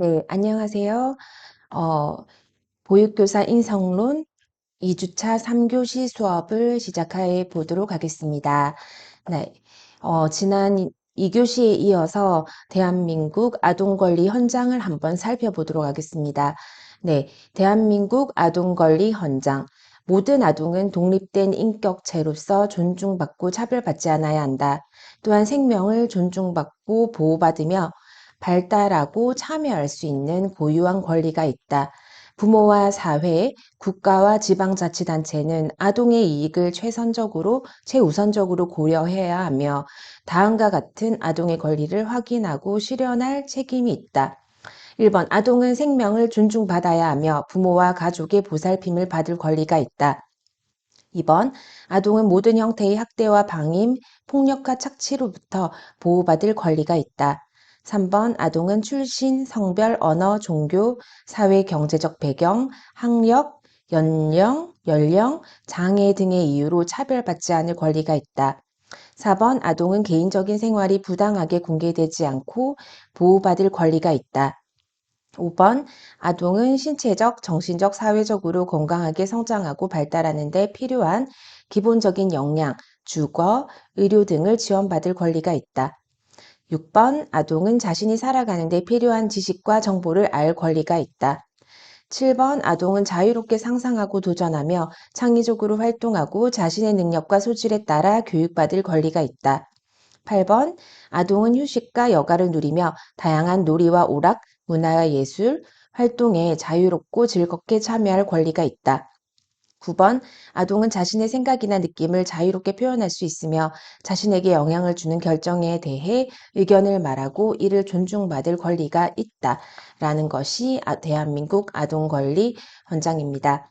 네, 안녕하세요. 어, 보육교사 인성론 2주차 3교시 수업을 시작해 보도록 하겠습니다. 네, 지난 2교시에 이어서 대한민국 아동권리 헌장을 한번 살펴보도록 하겠습니다. 네, 대한민국 아동권리 헌장. 모든 아동은 독립된 인격체로서 존중받고 차별받지 않아야 한다. 또한 생명을 존중받고 보호받으며 발달하고 참여할 수 있는 고유한 권리가 있다. 부모와 사회, 국가와 지방자치단체는 아동의 이익을 최우선적으로 고려해야 하며 다음과 같은 아동의 권리를 확인하고 실현할 책임이 있다. 1번, 아동은 생명을 존중받아야 하며 부모와 가족의 보살핌을 받을 권리가 있다. 2번, 아동은 모든 형태의 학대와 방임, 폭력과 착취로부터 보호받을 권리가 있다. 3번, 아동은 출신, 성별, 언어, 종교, 사회, 경제적 배경, 학력, 연령, 장애 등의 이유로 차별받지 않을 권리가 있다. 4번, 아동은 개인적인 생활이 부당하게 공개되지 않고 보호받을 권리가 있다. 5번, 아동은 신체적, 정신적, 사회적으로 건강하게 성장하고 발달하는 데 필요한 기본적인 역량, 주거, 의료 등을 지원받을 권리가 있다. 6번, 아동은 자신이 살아가는 데 필요한 지식과 정보를 알 권리가 있다. 7번, 아동은 자유롭게 상상하고 도전하며 창의적으로 활동하고 자신의 능력과 소질에 따라 교육받을 권리가 있다. 8번, 아동은 휴식과 여가를 누리며 다양한 놀이와 오락, 문화와 예술, 활동에 자유롭고 즐겁게 참여할 권리가 있다. 9번, 아동은 자신의 생각이나 느낌을 자유롭게 표현할 수 있으며 자신에게 영향을 주는 결정에 대해 의견을 말하고 이를 존중받을 권리가 있다. 라는 것이 대한민국 아동권리 헌장입니다.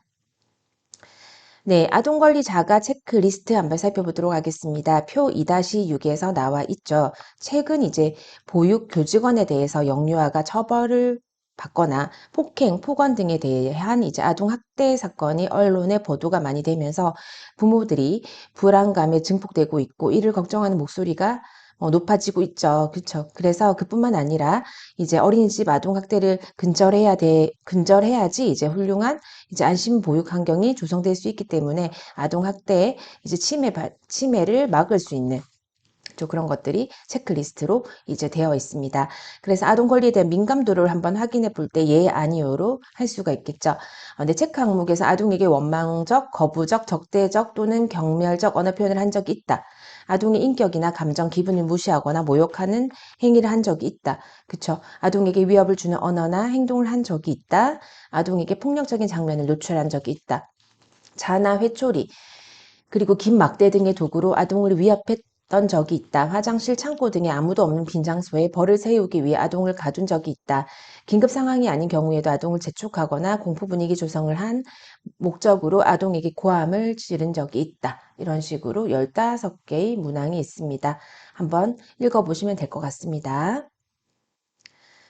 네, 아동권리 자가 체크리스트 한번 살펴보도록 하겠습니다. 표 2-6에서 나와 있죠. 최근 이제 보육교직원에 대해서 영유아가 처벌을 받거나 폭행, 폭언 등에 대한 이제 아동학대 사건이 언론에 보도가 많이 되면서 부모들이 불안감에 증폭되고 있고 이를 걱정하는 목소리가 높아지고 있죠. 그렇죠. 그래서 그뿐만 아니라 이제 어린이집 아동학대를 근절해야지 이제 훌륭한 이제 안심 보육 환경이 조성될 수 있기 때문에 아동 학대 이제 침해를 막을 수 있는 그런 것들이 체크리스트로 이제 되어 있습니다. 그래서 아동 권리에 대한 민감도를 한번 확인해 볼 때 예, 아니요로 할 수가 있겠죠. 근데 체크 항목에서 아동에게 원망적, 거부적, 적대적 또는 경멸적 언어 표현을 한 적이 있다. 아동의 인격이나 감정, 기분을 무시하거나 모욕하는 행위를 한 적이 있다. 그쵸? 아동에게 위협을 주는 언어나 행동을 한 적이 있다. 아동에게 폭력적인 장면을 노출한 적이 있다. 자나 회초리, 그리고 긴 막대 등의 도구로 아동을 위협했던 적이 있다. 화장실, 창고 등의 아무도 없는 빈 장소에 벌을 세우기 위해 아동을 가둔 적이 있다. 긴급 상황이 아닌 경우에도 아동을 재촉하거나 공포 분위기 조성을 한 목적으로 아동에게 고함을 지른 적이 있다. 이런 식으로 15개의 문항이 있습니다. 한번 읽어보시면 될 것 같습니다.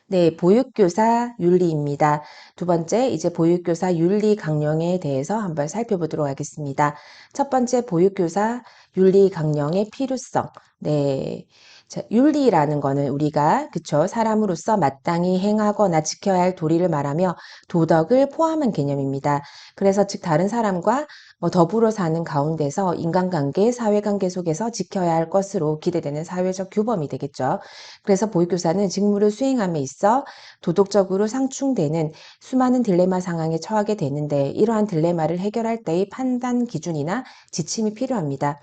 네, 보육교사 윤리입니다. 두 번째, 이제 보육교사 윤리 강령에 대해서 한번 살펴보도록 하겠습니다. 첫 번째, 보육교사 윤리 강령의 필요성. 네. 자, 윤리라는 거는 우리가, 그쵸, 사람으로서 마땅히 행하거나 지켜야 할 도리를 말하며 도덕을 포함한 개념입니다. 그래서 즉, 다른 사람과 더불어 사는 가운데서 인간관계, 사회관계 속에서 지켜야 할 것으로 기대되는 사회적 규범이 되겠죠. 그래서 보육교사는 직무를 수행함에 있어 도덕적으로 상충되는 수많은 딜레마 상황에 처하게 되는데 이러한 딜레마를 해결할 때의 판단 기준이나 지침이 필요합니다.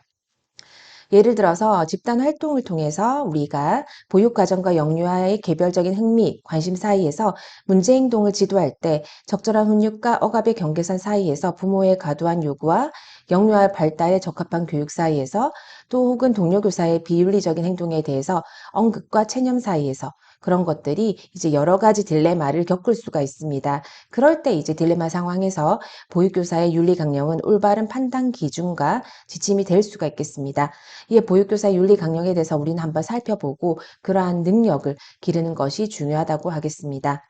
예를 들어서 집단 활동을 통해서 우리가 보육과정과 영유아의 개별적인 흥미, 관심 사이에서 문제 행동을 지도할 때 적절한 훈육과 억압의 경계선 사이에서 부모의 과도한 요구와 영유아 발달에 적합한 교육 사이에서 또 혹은 동료 교사의 비윤리적인 행동에 대해서 언급과 체념 사이에서 그런 것들이 이제 여러 가지 딜레마를 겪을 수가 있습니다. 그럴 때 이제 딜레마 상황에서 보육교사의 윤리 강령은 올바른 판단 기준과 지침이 될 수가 있겠습니다. 이에 보육교사 윤리 강령에 대해서 우리는 한번 살펴보고 그러한 능력을 기르는 것이 중요하다고 하겠습니다.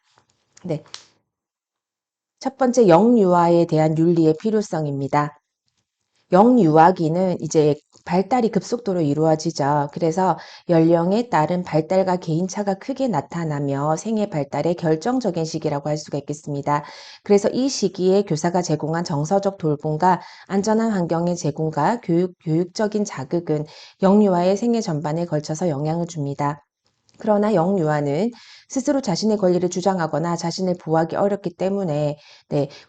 네. 첫 번째 영유아에 대한 윤리의 필요성입니다. 영유아기는 이제 발달이 급속도로 이루어지죠. 그래서 연령에 따른 발달과 개인차가 크게 나타나며 생애 발달의 결정적인 시기라고 할 수가 있겠습니다. 그래서 이 시기에 교사가 제공한 정서적 돌봄과 안전한 환경의 제공과 교육적인 자극은 영유아의 생애 전반에 걸쳐서 영향을 줍니다. 그러나 영유아는 스스로 자신의 권리를 주장하거나 자신을 보호하기 어렵기 때문에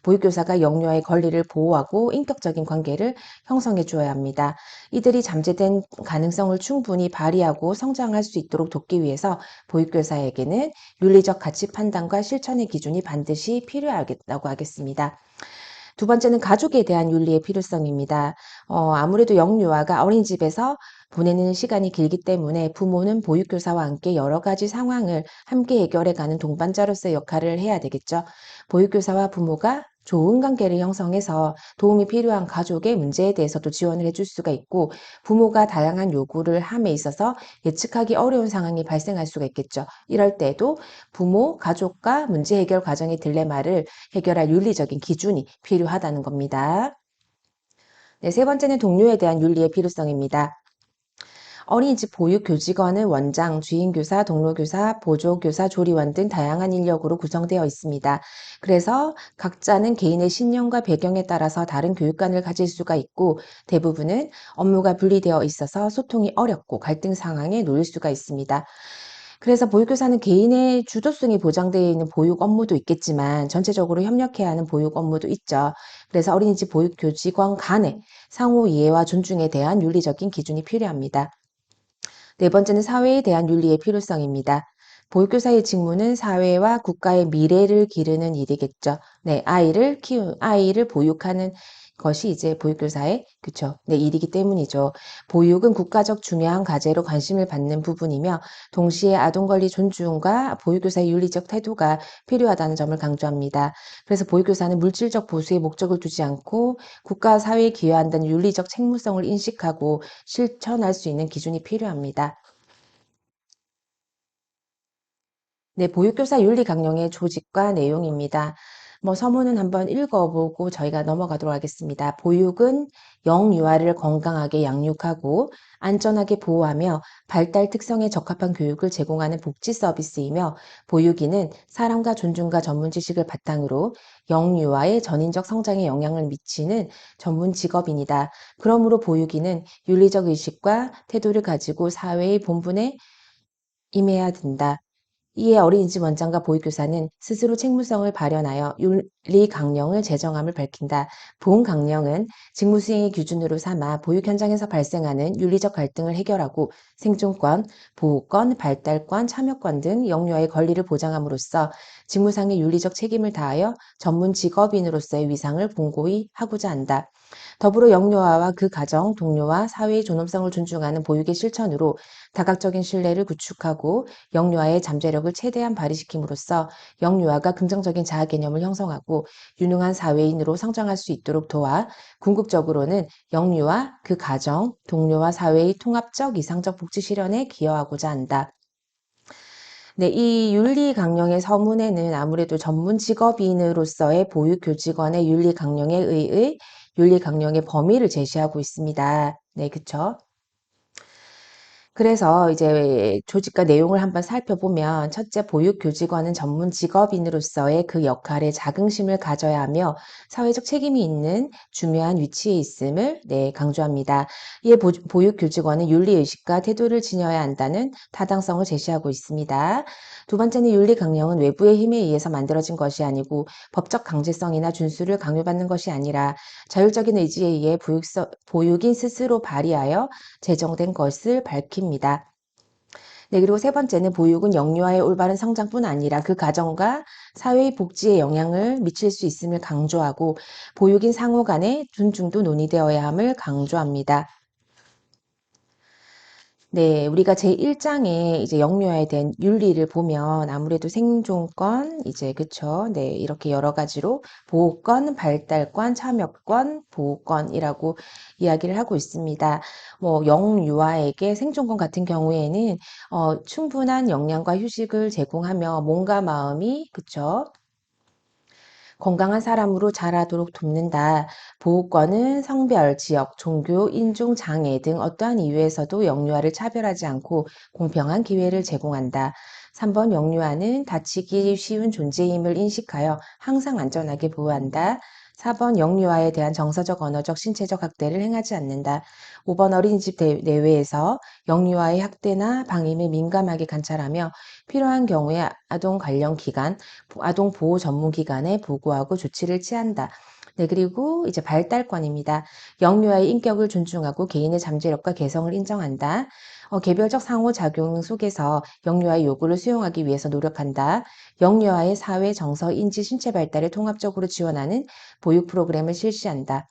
보육교사가 영유아의 권리를 보호하고 인격적인 관계를 형성해 주어야 합니다. 이들이 잠재된 가능성을 충분히 발휘하고 성장할 수 있도록 돕기 위해서 보육교사에게는 윤리적 가치 판단과 실천의 기준이 반드시 필요하겠다고 하겠습니다. 두 번째는 가족에 대한 윤리의 필요성입니다. 아무래도 영유아가 어린이집에서 보내는 시간이 길기 때문에 부모는 보육교사와 함께 여러 가지 상황을 함께 해결해가는 동반자로서의 역할을 해야 되겠죠. 보육교사와 부모가 좋은 관계를 형성해서 도움이 필요한 가족의 문제에 대해서도 지원을 해줄 수가 있고, 부모가 다양한 요구를 함에 있어서 예측하기 어려운 상황이 발생할 수가 있겠죠. 이럴 때도 부모, 가족과 문제 해결 과정의 딜레마를 해결할 윤리적인 기준이 필요하다는 겁니다. 네, 세 번째는 동료에 대한 윤리의 필요성입니다. 어린이집 보육교직원은 원장, 주임교사, 동료교사, 보조교사, 조리원 등 다양한 인력으로 구성되어 있습니다. 그래서 각자는 개인의 신념과 배경에 따라서 다른 교육관을 가질 수가 있고, 대부분은 업무가 분리되어 있어서 소통이 어렵고 갈등 상황에 놓일 수가 있습니다. 그래서 보육교사는 개인의 주도성이 보장되어 있는 보육 업무도 있겠지만 전체적으로 협력해야 하는 보육 업무도 있죠. 그래서 어린이집 보육교직원 간의 상호 이해와 존중에 대한 윤리적인 기준이 필요합니다. 네 번째는 사회에 대한 윤리의 필요성입니다. 보육교사의 직무는 사회와 국가의 미래를 기르는 일이겠죠. 네, 아이를 보육하는 것이 이제 보육교사의, 그쵸, 네, 일이기 때문이죠. 보육은 국가적 중요한 과제로 관심을 받는 부분이며, 동시에 아동권리 존중과 보육교사의 윤리적 태도가 필요하다는 점을 강조합니다. 그래서 보육교사는 물질적 보수에 목적을 두지 않고 국가 사회에 기여한다는 윤리적 책무성을 인식하고 실천할 수 있는 기준이 필요합니다. 네, 보육교사 윤리 강령의 조직과 내용입니다. 서문은 한번 읽어보고 저희가 넘어가도록 하겠습니다. 보육은 영유아를 건강하게 양육하고 안전하게 보호하며 발달 특성에 적합한 교육을 제공하는 복지 서비스이며, 보육인은 사랑과 존중과 전문 지식을 바탕으로 영유아의 전인적 성장에 영향을 미치는 전문 직업인이다. 그러므로 보육인은 윤리적 의식과 태도를 가지고 사회의 본분에 임해야 된다. 이에 어린이집 원장과 보육교사는 스스로 책무성을 발현하여 윤리 강령을 제정함을 밝힌다. 본 강령은 직무 수행의 기준으로 삼아 보육 현장에서 발생하는 윤리적 갈등을 해결하고 생존권, 보호권, 발달권, 참여권 등 영유아의 권리를 보장함으로써 직무상의 윤리적 책임을 다하여 전문 직업인으로서의 위상을 공고히 하고자 한다. 더불어 영유아와 그 가정, 동료와 사회의 존엄성을 존중하는 보육의 실천으로 다각적인 신뢰를 구축하고 영유아의 잠재력을 최대한 발휘시킴으로써 영유아가 긍정적인 자아 개념을 형성하고 유능한 사회인으로 성장할 수 있도록 도와 궁극적으로는 영유아, 그 가정, 동료와 사회의 통합적 이상적 복지 실현에 기여하고자 한다. 네, 이 윤리 강령의 서문에는 아무래도 전문 직업인으로서의 보육 교직원의 윤리 강령에 의의 윤리 강령의 범위를 제시하고 있습니다. 네, 그쵸? 그래서 이제 조직과 내용을 한번 살펴보면, 첫째, 보육교직원은 전문 직업인으로서의 그 역할에 자긍심을 가져야 하며 사회적 책임이 있는 중요한 위치에 있음을 강조합니다. 이에 보육교직원은 윤리의식과 태도를 지녀야 한다는 타당성을 제시하고 있습니다. 두 번째는 윤리강령은 외부의 힘에 의해서 만들어진 것이 아니고 법적 강제성이나 준수를 강요받는 것이 아니라 자율적인 의지에 의해 보육인 스스로 발의하여 제정된 것을 밝힙니다. 네, 그리고 세 번째는 보육은 영유아의 올바른 성장뿐 아니라 그 가정과 사회의 복지에 영향을 미칠 수 있음을 강조하고, 보육인 상호 간의 존중도 논의되어야 함을 강조합니다. 네, 우리가 제1장에 이제 영유아에 대한 윤리를 보면 아무래도 생존권, 이제 그쵸. 네, 이렇게 여러 가지로 보호권, 발달권, 참여권, 보호권이라고 이야기를 하고 있습니다. 영유아에게 생존권 같은 경우에는 충분한 영양과 휴식을 제공하며 몸과 마음이 그쵸. 건강한 사람으로 자라도록 돕는다. 보호권은 성별, 지역, 종교, 인종, 장애 등 어떠한 이유에서도 영유아를 차별하지 않고 공평한 기회를 제공한다. 3번 영유아는 다치기 쉬운 존재임을 인식하여 항상 안전하게 보호한다. 4번 영유아에 대한 정서적, 언어적, 신체적 학대를 행하지 않는다. 5번 어린이집 내외에서 영유아의 학대나 방임을 민감하게 관찰하며 필요한 경우에 아동 관련 기관, 아동 보호 전문 기관에 보고하고 조치를 취한다. 네, 그리고 이제 발달권입니다. 영유아의 인격을 존중하고 개인의 잠재력과 개성을 인정한다. 개별적 상호작용 속에서 영유아의 요구를 수용하기 위해서 노력한다. 영유아의 사회, 정서, 인지, 신체 발달을 통합적으로 지원하는 보육 프로그램을 실시한다.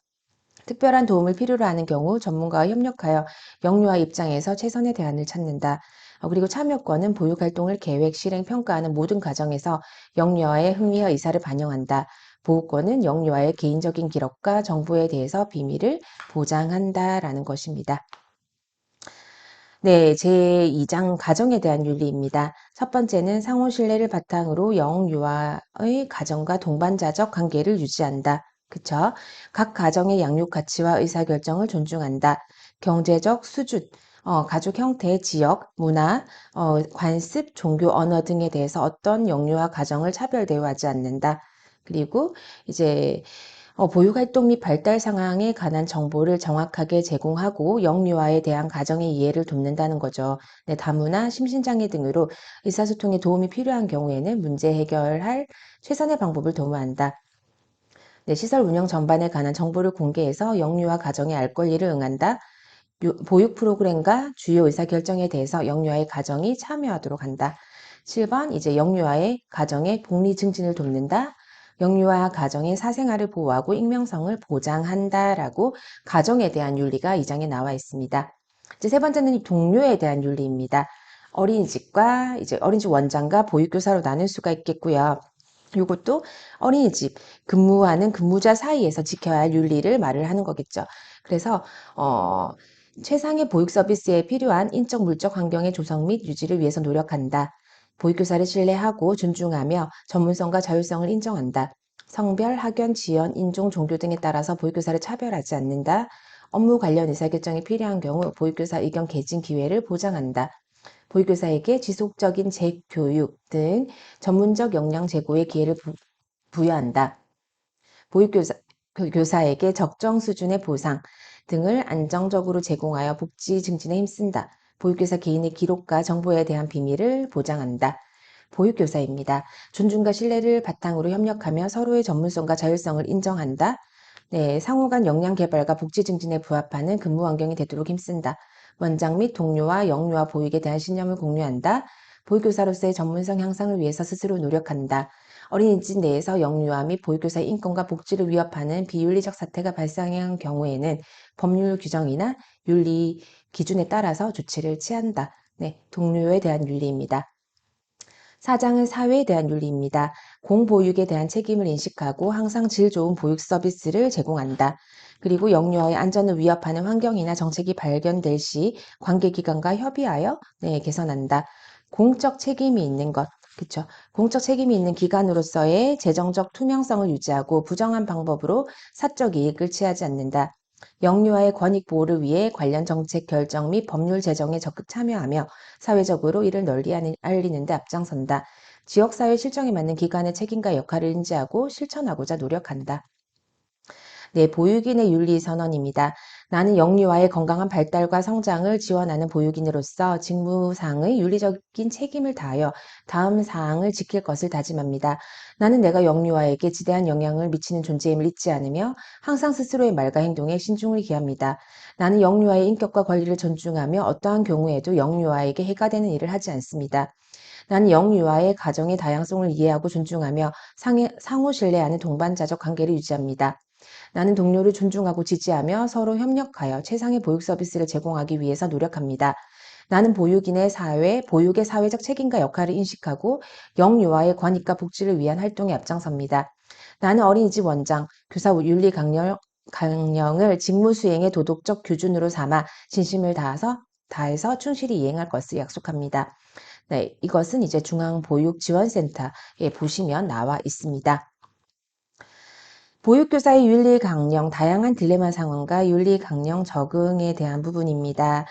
특별한 도움을 필요로 하는 경우 전문가와 협력하여 영유아 입장에서 최선의 대안을 찾는다. 그리고 참여권은 보육활동을 계획, 실행, 평가하는 모든 과정에서 영유아의 흥미와 의사를 반영한다. 보호권은 영유아의 개인적인 기록과 정보에 대해서 비밀을 보장한다라는 것입니다. 네, 제2장 가정에 대한 윤리입니다. 첫 번째는 상호 신뢰를 바탕으로 영유아의 가정과 동반자적 관계를 유지한다. 그쵸? 각 가정의 양육 가치와 의사결정을 존중한다. 경제적 수준, 가족 형태, 지역, 문화, 관습, 종교, 언어 등에 대해서 어떤 영유아 가정을 차별 대우하지 않는다. 그리고 이제 보육활동 및 발달 상황에 관한 정보를 정확하게 제공하고 영유아에 대한 가정의 이해를 돕는다는 거죠. 네, 다문화, 심신장애 등으로 의사소통에 도움이 필요한 경우에는 문제 해결할 최선의 방법을 도모한다. 네, 시설 운영 전반에 관한 정보를 공개해서 영유아 가정의 알 권리를 응한다. 보육 프로그램과 주요 의사결정에 대해서 영유아의 가정이 참여하도록 한다. 7번 이제 영유아의 가정의 복리 증진을 돕는다. 영유아 가정의 사생활을 보호하고 익명성을 보장한다라고 가정에 대한 윤리가 이 장에 나와 있습니다. 이제 세 번째는 동료에 대한 윤리입니다. 어린이집과 이제 어린이집 원장과 보육교사로 나눌 수가 있겠고요. 이것도 어린이집 근무하는 근무자 사이에서 지켜야 할 윤리를 말을 하는 거겠죠. 그래서 최상의 보육 서비스에 필요한 인적 물적 환경의 조성 및 유지를 위해서 노력한다. 보육교사를 신뢰하고 존중하며 전문성과 자율성을 인정한다. 성별, 학연, 지연, 인종, 종교 등에 따라서 보육교사를 차별하지 않는다. 업무 관련 의사결정이 필요한 경우 보육교사 의견 개진 기회를 보장한다. 보육교사에게 지속적인 재교육 등 전문적 역량 제고의 기회를 부여한다. 보육교사에게 적정 수준의 보상 등을 안정적으로 제공하여 복지 증진에 힘쓴다. 보육교사 개인의 기록과 정보에 대한 비밀을 보장한다. 보육교사입니다. 존중과 신뢰를 바탕으로 협력하며 서로의 전문성과 자율성을 인정한다. 네, 상호 간 역량 개발과 복지 증진에 부합하는 근무 환경이 되도록 힘쓴다. 원장 및 동료와 영유아 보육에 대한 신념을 공유한다. 보육교사로서의 전문성 향상을 위해서 스스로 노력한다. 어린이집 내에서 영유아 및 보육교사의 인권과 복지를 위협하는 비윤리적 사태가 발생한 경우에는 법률 규정이나 윤리 기준에 따라서 조치를 취한다. 네, 동료에 대한 윤리입니다. 4장은 사회에 대한 윤리입니다. 공보육에 대한 책임을 인식하고 항상 질 좋은 보육 서비스를 제공한다. 그리고 영유아의 안전을 위협하는 환경이나 정책이 발견될 시 관계기관과 협의하여 개선한다. 공적 책임이 있는 것. 그쵸. 공적 책임이 있는 기관으로서의 재정적 투명성을 유지하고 부정한 방법으로 사적 이익을 취하지 않는다. 영유아의 권익 보호를 위해 관련 정책 결정 및 법률 제정에 적극 참여하며 사회적으로 이를 널리 알리는 데 앞장선다. 지역사회 실정에 맞는 기관의 책임과 역할을 인지하고 실천하고자 노력한다. 네, 보육인의 윤리 선언입니다. 나는 영유아의 건강한 발달과 성장을 지원하는 보육인으로서 직무상의 윤리적인 책임을 다하여 다음 사항을 지킬 것을 다짐합니다. 나는 내가 영유아에게 지대한 영향을 미치는 존재임을 잊지 않으며 항상 스스로의 말과 행동에 신중을 기합니다. 나는 영유아의 인격과 권리를 존중하며 어떠한 경우에도 영유아에게 해가 되는 일을 하지 않습니다. 나는 영유아의 가정의 다양성을 이해하고 존중하며 상호 신뢰하는 동반자적 관계를 유지합니다. 나는 동료를 존중하고 지지하며 서로 협력하여 최상의 보육 서비스를 제공하기 위해서 노력합니다. 나는 보육의 사회적 책임과 역할을 인식하고 영유아의 권익과 복지를 위한 활동에 앞장섭니다. 나는 어린이집 원장, 교사 윤리 강령을 직무 수행의 도덕적 기준으로 삼아 진심을 다해서 충실히 이행할 것을 약속합니다. 네, 이것은 이제 중앙보육지원센터에 보시면 나와 있습니다. 보육교사의 윤리 강령, 다양한 딜레마 상황과 윤리 강령 적응에 대한 부분입니다.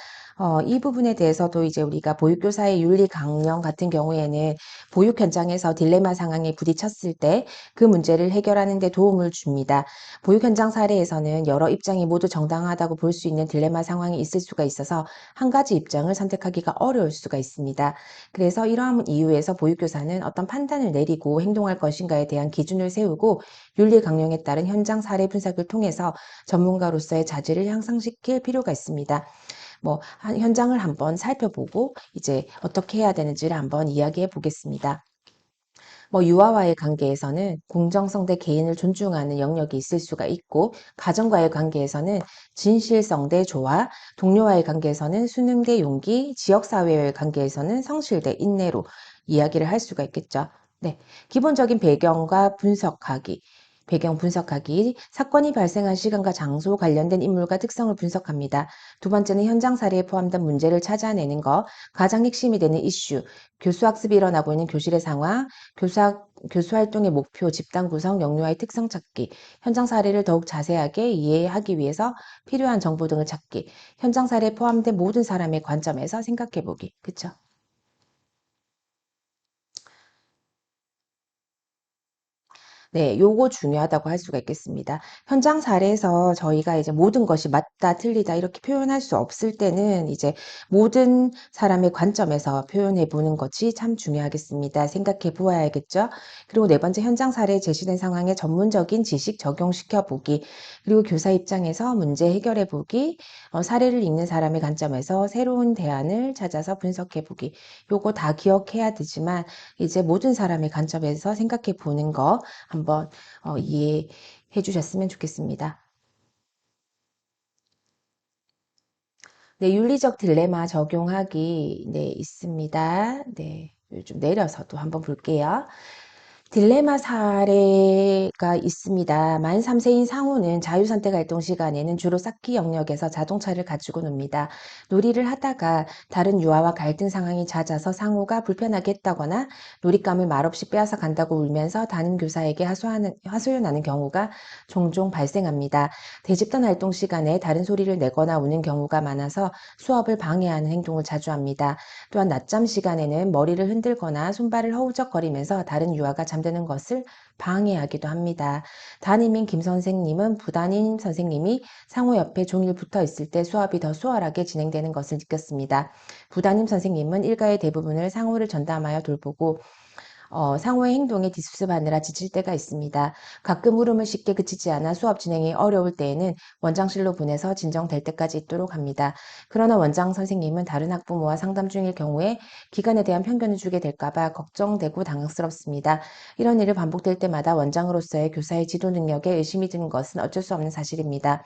이 부분에 대해서도 이제 우리가 보육교사의 윤리 강령 같은 경우에는 보육 현장에서 딜레마 상황에 부딪혔을 때 그 문제를 해결하는 데 도움을 줍니다. 보육 현장 사례에서는 여러 입장이 모두 정당하다고 볼 수 있는 딜레마 상황이 있을 수가 있어서 한 가지 입장을 선택하기가 어려울 수가 있습니다. 그래서 이러한 이유에서 보육교사는 어떤 판단을 내리고 행동할 것인가에 대한 기준을 세우고 윤리 강령에 따른 현장 사례 분석을 통해서 전문가로서의 자질을 향상시킬 필요가 있습니다. 현장을 한번 살펴보고 이제 어떻게 해야 되는지를 한번 이야기해 보겠습니다. 유아와의 관계에서는 공정성 대 개인을 존중하는 영역이 있을 수가 있고, 가정과의 관계에서는 진실성 대 조화, 동료와의 관계에서는 수능 대 용기, 지역사회와의 관계에서는 성실 대 인내로 이야기를 할 수가 있겠죠. 네, 기본적인 배경 분석하기, 사건이 발생한 시간과 장소 관련된 인물과 특성을 분석합니다. 두 번째는 현장 사례에 포함된 문제를 찾아내는 것, 가장 핵심이 되는 이슈, 교수학습이 일어나고 있는 교실의 상황, 교수 활동의 목표, 집단 구성, 영유아의 특성 찾기, 현장 사례를 더욱 자세하게 이해하기 위해서 필요한 정보 등을 찾기, 현장 사례에 포함된 모든 사람의 관점에서 생각해 보기. 그쵸? 네, 요거 중요하다고 할 수가 있겠습니다. 현장 사례에서 저희가 이제 모든 것이 맞다, 틀리다 이렇게 표현할 수 없을 때는 이제 모든 사람의 관점에서 표현해 보는 것이 참 중요하겠습니다. 생각해 보아야겠죠? 그리고 네 번째, 현장 사례에 제시된 상황에 전문적인 지식 적용시켜 보기, 그리고 교사 입장에서 문제 해결해 보기, 사례를 읽는 사람의 관점에서 새로운 대안을 찾아서 분석해 보기. 요거 다 기억해야 되지만 이제 모든 사람의 관점에서 생각해 보는 거 한번 이해해 주셨으면 좋겠습니다. 네, 윤리적 딜레마 적용하기 네, 있습니다. 네, 좀 내려서도 한번 볼게요. 딜레마 사례가 있습니다. 만 3세인 상우는 자유선택 활동 시간에는 주로 쌓기 영역에서 자동차를 가지고 놉니다. 놀이를 하다가 다른 유아와 갈등 상황이 잦아서 상우가 불편하게 했다거나 놀잇감을 말없이 빼앗아 간다고 울면서 담임 교사에게 하소연하는 경우가 종종 발생합니다. 대집단 활동 시간에 다른 소리를 내거나 우는 경우가 많아서 수업을 방해하는 행동을 자주 합니다. 또한 낮잠 시간에는 머리를 흔들거나 손발을 허우적거리면서 다른 유아가 잠드는 것을 방해하기도 합니다. 담임인 김 선생님은 부담임 선생님이 상호 옆에 종일 붙어 있을 때 수업이 더 수월하게 진행되는 것을 느꼈습니다. 부담임 선생님은 일가의 대부분을 상호를 전담하여 돌보고 상호의 행동에 뒷수습하느라 지칠 때가 있습니다. 가끔 울음을 쉽게 그치지 않아 수업 진행이 어려울 때에는 원장실로 보내서 진정될 때까지 있도록 합니다. 그러나 원장 선생님은 다른 학부모와 상담 중일 경우에 기간에 대한 편견을 주게 될까봐 걱정되고 당황스럽습니다. 이런 일이 반복될 때마다 원장으로서의 교사의 지도 능력에 의심이 드는 것은 어쩔 수 없는 사실입니다.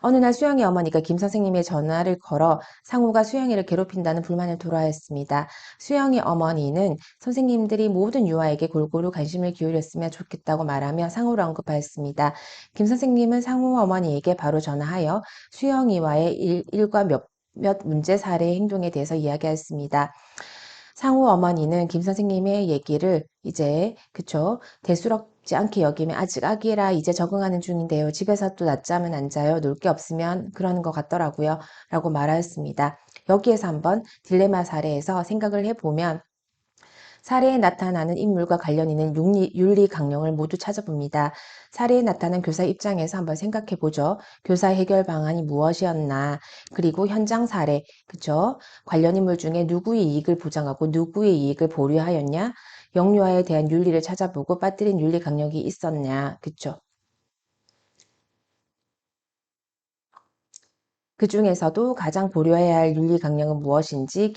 어느 날 수영이 어머니가 김 선생님의 전화를 걸어 상우가 수영이를 괴롭힌다는 불만을 토로하였습니다. 수영이 어머니는 선생님들이 모든 유아에게 골고루 관심을 기울였으면 좋겠다고 말하며 상우를 언급하였습니다. 김 선생님은 상우 어머니에게 바로 전화하여 수영이와의 일과 몇 문제 사례 행동에 대해서 이야기하였습니다. 상우 어머니는 김 선생님의 얘기를 이제 그쵸 대수롭지 않게 여기면 아직 아기라 이제 적응하는 중인데요. 집에서 또 낮잠은 안 자요. 놀 게 없으면 그러는 것 같더라고요. 라고 말하였습니다. 여기에서 한번 딜레마 사례에서 생각을 해보면 사례에 나타나는 인물과 관련 있는 윤리 강령을 모두 찾아봅니다. 사례에 나타난 교사 입장에서 한번 생각해 보죠. 교사 해결 방안이 무엇이었나, 그리고 현장 사례, 그쵸? 관련 인물 중에 누구의 이익을 보장하고 누구의 이익을 보류하였냐, 영유아에 대한 윤리를 찾아보고 빠뜨린 윤리 강령이 있었냐, 그쵸? 그 중에서도 가장 고려해야 할 윤리 강령은 무엇인지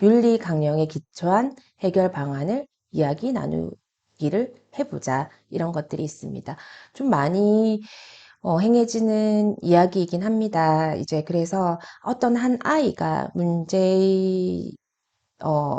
윤리 강령에 기초한 해결 방안을 이야기 나누기를 해보자. 이런 것들이 있습니다. 좀 많이 행해지는 이야기이긴 합니다. 이제 그래서 어떤 한 아이가 문제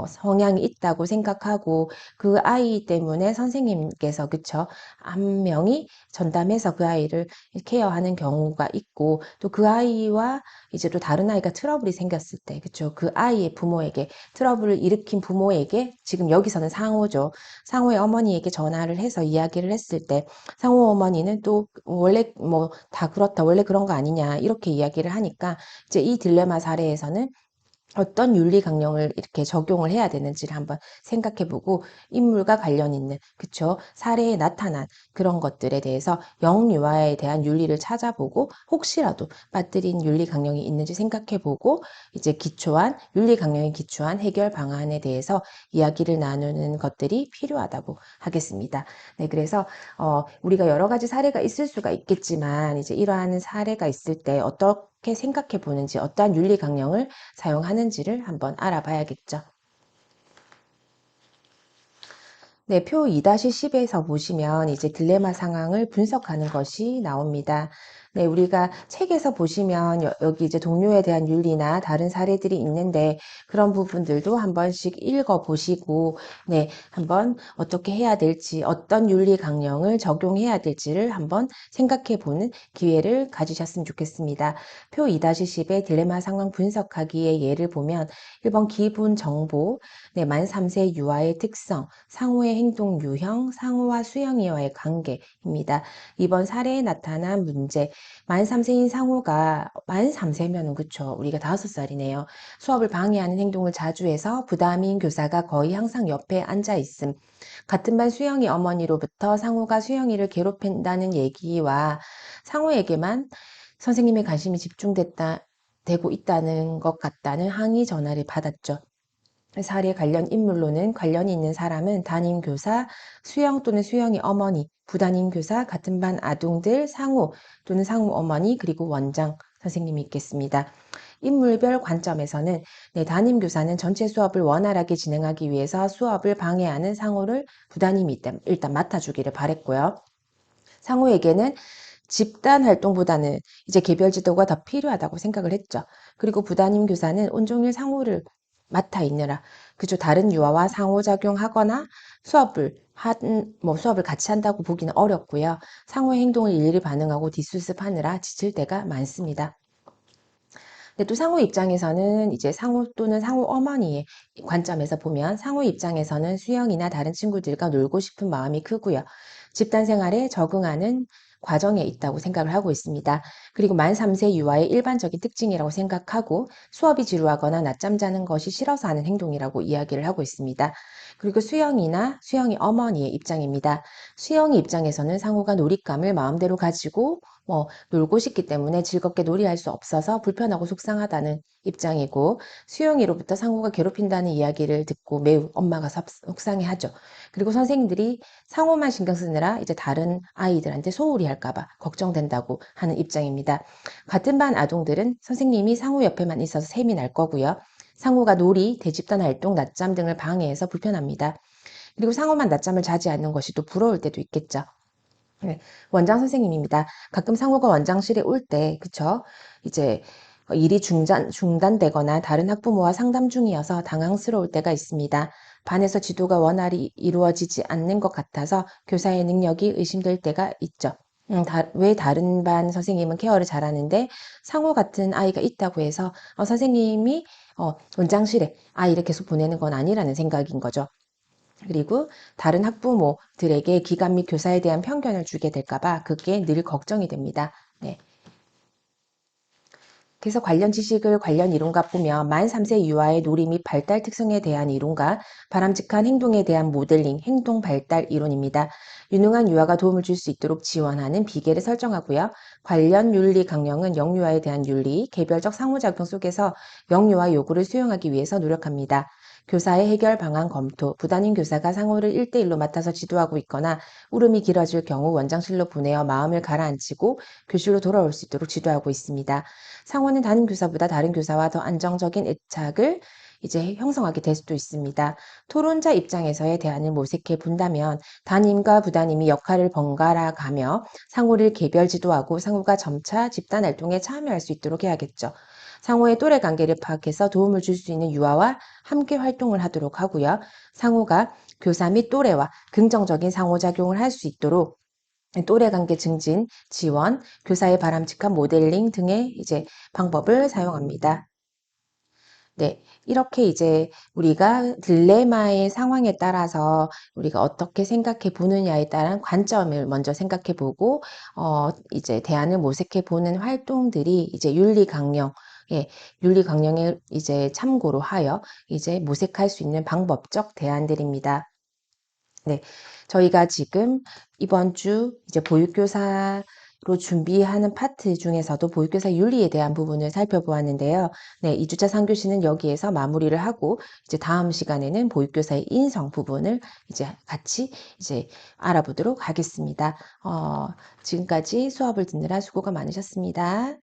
성향이 있다고 생각하고 그 아이 때문에 선생님께서 그쵸? 한 명이 전담해서 그 아이를 케어하는 경우가 있고 또 그 아이와 이제 또 다른 아이가 트러블이 생겼을 때 그쵸? 그 아이의 부모에게 트러블을 일으킨 부모에게 지금 여기서는 상호죠. 상호의 어머니에게 전화를 해서 이야기를 했을 때 상호 어머니는 또 원래 뭐 다 그렇다 원래 그런 거 아니냐 이렇게 이야기를 하니까 이제 이 딜레마 사례에서는 어떤 윤리 강령을 이렇게 적용을 해야 되는지를 한번 생각해 보고 인물과 관련 있는 그쵸 사례에 나타난 그런 것들에 대해서 영유아에 대한 윤리를 찾아보고 혹시라도 빠뜨린 윤리 강령이 있는지 생각해 보고 이제 기초한 윤리 강령에 기초한 해결 방안에 대해서 이야기를 나누는 것들이 필요하다고 하겠습니다. 네, 그래서 우리가 여러 가지 사례가 있을 수가 있겠지만 이제 이러한 사례가 있을 때 어떻게 생각해 보는지 어떠한 윤리 강령을 사용하는지를 한번 알아봐야겠죠. 네, 표 2-10에서 보시면 이제 딜레마 상황을 분석하는 것이 나옵니다. 네, 우리가 책에서 보시면 여기 이제 동료에 대한 윤리나 다른 사례들이 있는데 그런 부분들도 한 번씩 읽어 보시고 네, 한번 어떻게 해야 될지 어떤 윤리 강령을 적용해야 될지를 한번 생각해 보는 기회를 가지셨으면 좋겠습니다. 표 2-10의 딜레마 상황 분석하기의 예를 보면 1번 기본 정보, 네, 만 3세 유아의 특성, 상호의 행동 유형, 상호와 수영이와의 관계입니다. 이번 사례에 나타난 문제, 만 3세인 상호가 만 3세면은 그쵸. 우리가 5살이네요. 수업을 방해하는 행동을 자주 해서 부담인 교사가 거의 항상 옆에 앉아 있음. 같은 반 수영이 어머니로부터 상호가 수영이를 괴롭힌다는 얘기와 상호에게만 선생님의 관심이 되고 있다는 것 같다는 항의 전화를 받았죠. 사례 관련 인물로는 관련이 있는 사람은 담임교사, 수영 또는 수영의 어머니, 부담임교사, 같은 반 아동들, 상호 또는 상호 어머니, 그리고 원장 선생님이 있겠습니다. 인물별 관점에서는 네, 담임교사는 전체 수업을 원활하게 진행하기 위해서 수업을 방해하는 상호를 부담임이 일단 맡아주기를 바랬고요. 상호에게는 집단 활동보다는 이제 개별 지도가 더 필요하다고 생각을 했죠. 그리고 부담임 교사는 온종일 상호를 맡아 있느라 그죠. 다른 유아와 상호작용하거나 수업을 같이 한다고 보기는 어렵고요. 상호의 행동을 일일이 반응하고 뒷수습하느라 지칠 때가 많습니다. 근데 또 상호 입장에서는 이제 상호 또는 상호 어머니의 관점에서 보면 상호 입장에서는 수영이나 다른 친구들과 놀고 싶은 마음이 크고요. 집단 생활에 적응하는 과정에 있다고 생각을 하고 있습니다. 그리고 만 3세 유아의 일반적인 특징이라고 생각하고 수업이 지루하거나 낮잠 자는 것이 싫어서 하는 행동이라고 이야기를 하고 있습니다. 그리고 수영이나 수영이 어머니의 입장입니다. 수영이 입장에서는 상호가 놀잇감을 마음대로 가지고 놀고 싶기 때문에 즐겁게 놀이할 수 없어서 불편하고 속상하다는 입장이고 수영이로부터 상호가 괴롭힌다는 이야기를 듣고 매우 엄마가 속상해하죠. 그리고 선생님들이 상호만 신경 쓰느라 이제 다른 아이들한테 소홀히 할까봐 걱정된다고 하는 입장입니다. 같은 반 아동들은 선생님이 상호 옆에만 있어서 셈이 날 거고요. 상호가 놀이, 대집단 활동, 낮잠 등을 방해해서 불편합니다. 그리고 상호만 낮잠을 자지 않는 것이 또 부러울 때도 있겠죠. 네, 원장 선생님입니다. 가끔 상호가 원장실에 올 때, 그쵸? 이제 일이 중단되거나 다른 학부모와 상담 중이어서 당황스러울 때가 있습니다. 반에서 지도가 원활히 이루어지지 않는 것 같아서 교사의 능력이 의심될 때가 있죠. 왜 다른 반 선생님은 케어를 잘하는데 상호 같은 아이가 있다고 해서 선생님이 원장실에 아이를 계속 보내는 건 아니라는 생각인 거죠. 그리고 다른 학부모들에게 기관 및 교사에 대한 편견을 주게 될까봐 그게 늘 걱정이 됩니다. 네. 그래서 관련 지식을 관련 이론과 보면 만 3세 유아의 놀이 및 발달 특성에 대한 이론과 바람직한 행동에 대한 모델링, 행동 발달 이론입니다. 유능한 유아가 도움을 줄 수 있도록 지원하는 비계를 설정하고요. 관련 윤리 강령은 영유아에 대한 윤리, 개별적 상호작용 속에서 영유아 요구를 수용하기 위해서 노력합니다. 교사의 해결 방안 검토, 부담임 교사가 상호를 1대1로 맡아서 지도하고 있거나 울음이 길어질 경우 원장실로 보내어 마음을 가라앉히고 교실로 돌아올 수 있도록 지도하고 있습니다. 상호는 담임 교사보다 다른 교사와 더 안정적인 애착을 이제 형성하게 될 수도 있습니다. 토론자 입장에서의 대안을 모색해 본다면 담임과 부담임이 역할을 번갈아 가며 상호를 개별 지도하고 상호가 점차 집단 활동에 참여할 수 있도록 해야겠죠. 상호의 또래 관계를 파악해서 도움을 줄 수 있는 유아와 함께 활동을 하도록 하고요. 상호가 교사 및 또래와 긍정적인 상호작용을 할 수 있도록 또래 관계 증진, 지원, 교사의 바람직한 모델링 등의 이제 방법을 사용합니다. 네, 이렇게 이제 우리가 딜레마의 상황에 따라서 우리가 어떻게 생각해 보느냐에 따른 관점을 먼저 생각해 보고, 이제 대안을 모색해 보는 활동들이 이제 윤리 강령을 이제 참고로 하여 이제 모색할 수 있는 방법적 대안들입니다. 네, 저희가 지금 이번 주 이제 보육교사로 준비하는 파트 중에서도 보육교사 윤리에 대한 부분을 살펴보았는데요. 네, 2주차 3교시는 여기에서 마무리를 하고 이제 다음 시간에는 보육교사의 인성 부분을 이제 같이 이제 알아보도록 하겠습니다. 지금까지 수업을 듣느라 수고가 많으셨습니다.